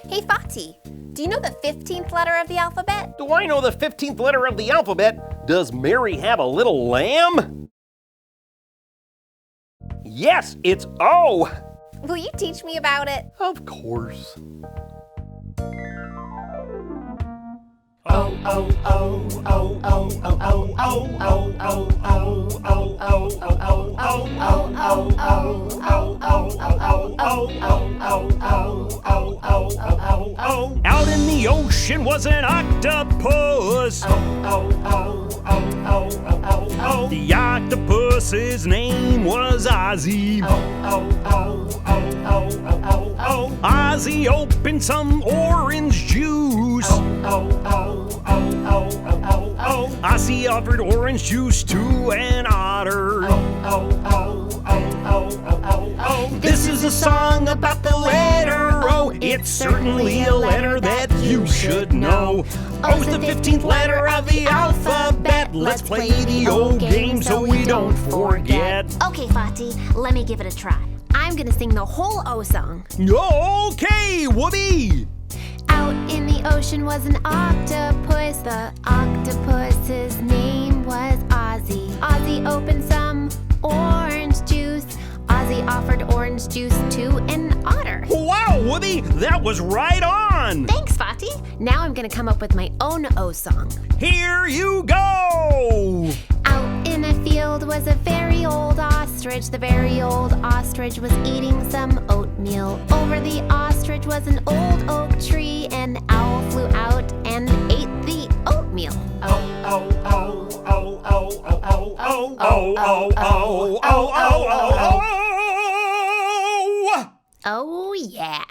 Hey Fotty, do you know the 15th letter of the alphabet? Do I know the 15th letter of the alphabet? Does Mary have a little lamb? Yes, it's O. Will you teach me about it? Of course. Out in the ocean was an octopus. The octopus's name was Ozzy. Ozzy opened some orange juice. Ozzy offered orange juice to an otter. This is a song about the letter O. It's certainly a letter that you should know. O's the 15th letter of the alphabet. Let's play the O game so we don't forget. Okay, Fotty, let me give it a try. I'm gonna sing the whole O song. Okay, Wooby! Out in the ocean was an octopus. The octopus's name was Ozzy. Ozzy opened some orange juice. Ozzy offered orange juice to an otter. Wow, Wooby, that was right on! Thanks, Fotty. Now I'm gonna come up with my own O song. Here you go! Out in a field was a very old ostrich. The very old ostrich was eating some oatmeal. Over the ostrich was an old oak tree. An owl flew out and ate the oatmeal. Oh yeah.